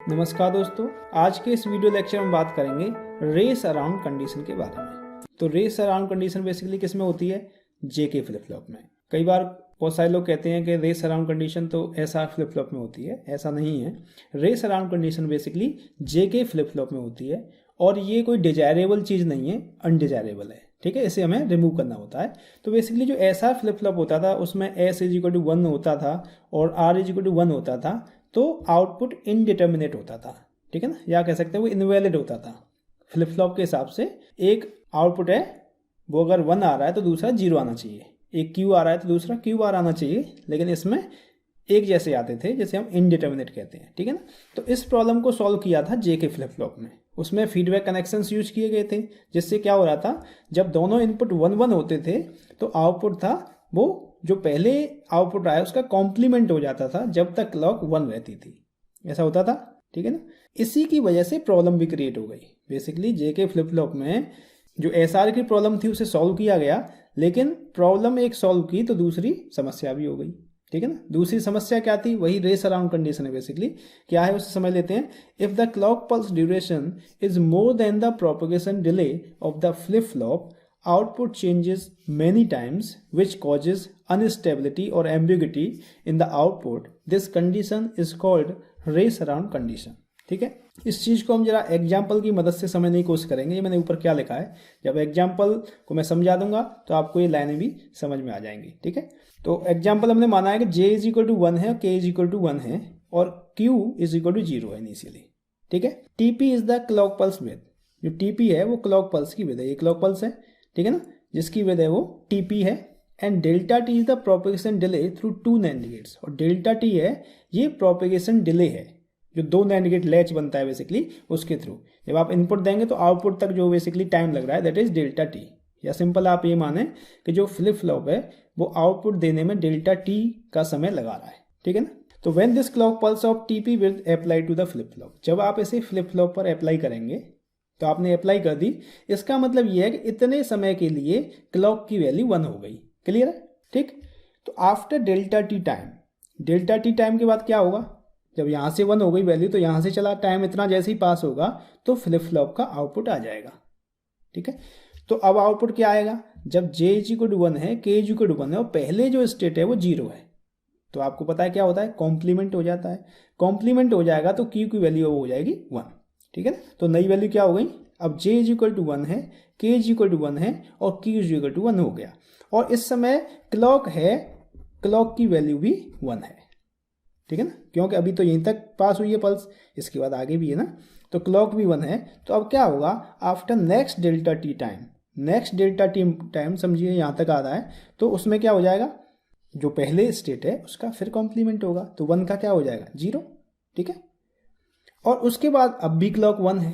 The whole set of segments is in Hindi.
नमस्कार दोस्तों, आज के इस वीडियो लेक्चर में बात करेंगे रेस अराउंड कंडीशन के बारे में। तो रेस अराउंड कंडीशन बेसिकली किस में होती है? जेके फ्लिप फ्लॉप में। कई बार बहुत सारे लोग कहते हैं कि रेस अराउंड कंडीशन तो एसआर फ्लिप फ्लॉप में होती है। ऐसा नहीं है। Race around condition basically JK flip flop में होती है और ये कोई डिजायरेबल चीज़ नहीं है, अनडिजायरेबल है। ठीक है, इसे हमें रिमूव करना होता है। तो बेसिकली जो एसआर फ्लिप फ्लॉप होता था उसमें एस इज इक्वल टू 1 होता था और आर इज इक्वल टू 1 होता था, तो आउटपुट इनडिटर्मिनेट होता था। ठीक है ना, या कह सकते हैं वो इनवैलिड होता था। फ्लिप फ्लॉप के हिसाब से एक आउटपुट है, वो अगर 1 आ रहा है तो दूसरा 0 आना चाहिए, एक क्यू आ रहा है तो दूसरा क्यू बार आना चाहिए, लेकिन इसमें एक जैसे आते थे, जैसे हम इनडिटर्मिनेट कहते हैं। ठीक है ना, तो इस प्रॉब्लम को सॉल्व किया था जेके फ्लिप फ्लॉप में। उसमें फीडबैक कनेक्शंस यूज किए गए थे, जिससे क्या हो रहा था, जब दोनों इनपुट 1-1 होते थे तो आउटपुट था वो जो पहले आउटपुट आया उसका कॉम्प्लीमेंट हो जाता था जब तक क्लॉक 1 रहती थी। ऐसा होता था। ठीक है ना, इसी की वजह से प्रॉब्लम भी क्रिएट हो गई। बेसिकली जेके फ्लिप फ्लॉप में जो एसआर की प्रॉब्लम थी उसे सॉल्व किया गया, लेकिन प्रॉब्लम एक सॉल्व की तो दूसरी समस्या भी हो गई। ठीक है ना, दूसरी समस्या क्या थी? वही रेस अराउंड कंडीशन है। बेसिकली क्या है उसे समझ लेते हैं। If the clock pulse duration is more than the propagation delay of the flip flop, output changes many times which causes instability or ambiguity in the output. This condition is called race around condition. ठीक है, इस चीज को हम जरा एग्जाम्पल की मदद से समझने की कोशिश करेंगे। ये मैंने ऊपर क्या लिखा है, जब एग्जाम्पल को मैं समझा दूंगा तो आपको ये लाइनें भी समझ में आ जाएंगी। ठीक है, तो एग्जाम्पल हमने माना है कि j इज इक्वल टू 1 है, k इज इक्वल टू 1 है और q इज इक्वल टू 0 है इनिशियली। ठीक है, tp is the clock pulse with. जो tp है वो क्लॉक पल्स की विद है, ये क्लॉक पल्स है। ठीक है ना, जिसकी विद है वो TP है। And delta T is the propagation delay through 2 NAND gates. और डेल्टा टी है ये प्रोपेगेशन डिले है, जो 2 NAND गेट लैच बनता है बेसिकली उसके थ्रू। जब आप इनपुट देंगे तो आउटपुट तक जो बेसिकली टाइम लग रहा है, दैट इज डेल्टा टी। या सिंपल आप ये माने कि जो फ्लिप फ्लॉप है वो आउटपुट देने में डेल्टा टी का समय लगा रहा है। ठीक है ना, तो when this clock pulse of TP will apply to the flip flop, जब आप इसे फ्लिप फ्लॉप पर अप्लाई करेंगे तो आपने अप्लाई कर दी, इसका मतलब यह है कि इतने समय के लिए क्लॉक की वैल्यू 1 हो गई। क्लियर है? ठीक, तो after delta T time, delta T time के बाद क्या होगा? जब यहां से 1 हो गई वैल्यू तो यहां से चला टाइम, इतना जैसे ही पास होगा तो फ्लिप फ्लॉप का आउटपुट आ जाएगा। ठीक है, तो अब आउटपुट क्या आएगा? जब j इज इक्वल टू 1 है, k इज इक्वल टू 1 है और पहले जो स्टेट है वो 0 है, तो आपको पता है क्या होता है, कॉम्प्लीमेंट हो जाता है। कॉम्प्लीमेंट हो जाएगा तो q की वैल्यू हो जाएगी 1। ठीक है ना, तो नई वैल्यू क्या हो गई? अब j इज इक्वल टू 1 है, k इज इक्वल टू 1 है और q इज इक्वल टू 1 हो गया। और इस समय क्लॉक है, क्लॉक की वैल्यू भी 1 है। ठीक है ना, क्योंकि अभी तो यहीं तक पास हुई है पल्स, इसके बाद आगे भी है ना, तो क्लॉक भी 1 है। तो अब क्या होगा? After next delta T time, next delta T time समझिए यहाँ तक आ रहा है, तो उसमें क्या हो जाएगा, जो पहले स्टेट है उसका फिर कॉम्प्लीमेंट होगा, तो 1 का क्या हो जाएगा? 0। ठीक है, और उसके बाद अब भी क्लॉक 1 है,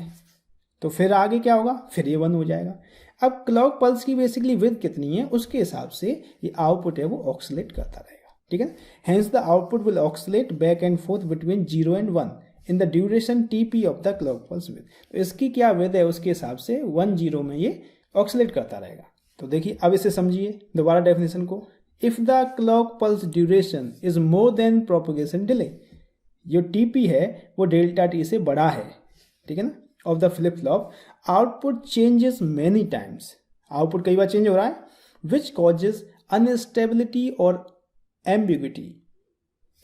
तो फिर आगे क्या होगा? फिर ये 1 हो जाएगा। अब क्लॉक पल्स की बेसिकली विड्थ कितनी है उसके हिसाब से ये आउटपुट है वो ऑक्सिलेट करता रहेगा। ठीक है ना, hence the output will oxalate back and fourth between 0 and 1 in the duration TP of the clock pulse width. तो इसकी क्या विड्थ है उसके हिसाब से 1-0 में ये ऑक्सिलेट करता रहेगा। तो देखिए अब इसे समझिए दोबारा डेफिनेशन को। If the clock pulse duration is more than propagation delay, जो TP है वो डेल्टा टी से बड़ा है, ठीक है ना, of the flip flop, output changes many times, output कई बार चेंज हो रहा है, विच कॉजेज अनस्टेबिलिटी और एम्बिग्यूटी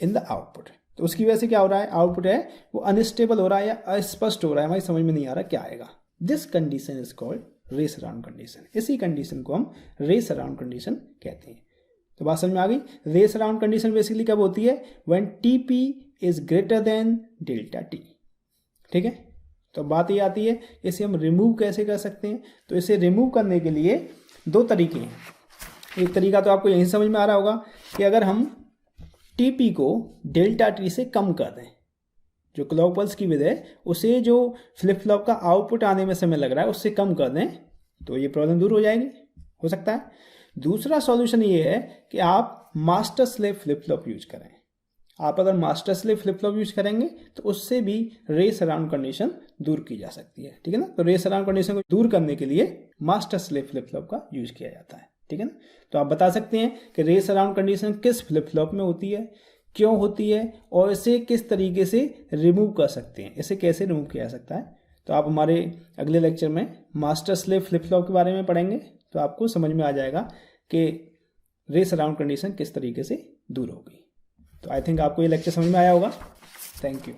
इन द आउटपुट। तो उसकी वजह से क्या हो रहा है, आउटपुट है वो अनस्टेबल हो रहा है या अस्पष्ट हो रहा है, हमारी समझ में नहीं आ रहा क्या आएगा। This condition is called race around condition. इसी कंडीशन को हम रेस अराउंड कंडीशन कहते हैं। तो बात समझ में आ गई। रेस अराउंड कंडीशन बेसिकली कब होती है? When TP is greater than delta T. ठीक है, तो बात ये आती है इसे हम रिमूव कैसे कर सकते हैं। तो इसे रिमूव करने के लिए 2 तरीके हैं। एक तरीका तो आपको यही समझ में आ रहा होगा कि अगर हम TP को डेल्टा टी से कम कर दें, जो क्लॉक पल्स की विड्थ है उसे जो फ्लिप फ्लॉप का आउटपुट आने में समय लग रहा है उससे कम कर दें, तो ये प्रॉब्लम दूर हो जाएगी, हो सकता है। दूसरा सॉल्यूशन ये है कि आप master slave flip flop use करें। आप अगर master slave flip flop use करेंगे तो उससे भी रेस अराउंड कंडीशन दूर की जा सकती है। ठीक है ना, तो रेस अराउंड कंडीशन को दूर करने के लिए मास्टर स्लेव फ्लिप फ्लॉप का यूज किया जाता है। ठीक है ना, तो आप बता सकते हैं कि रेस अराउंड कंडीशन किस फ्लिप फ्लॉप में होती है, क्यों होती है और इसे किस तरीके से रिमूव कर सकते हैं, इसे कैसे रिमूव किया जा सकता है। तो आप हमारे अगले लेक्चर में मास्टर स्लेव फ्लिप फ्लॉप के बारे में पढ़ेंगे, तो आपको समझ में आ जाएगा कि रेस अराउंड कंडीशन किस तरीके से दूर होगी। तो आई थिंक आपको ये लेक्चर समझ में आया होगा। Thank you.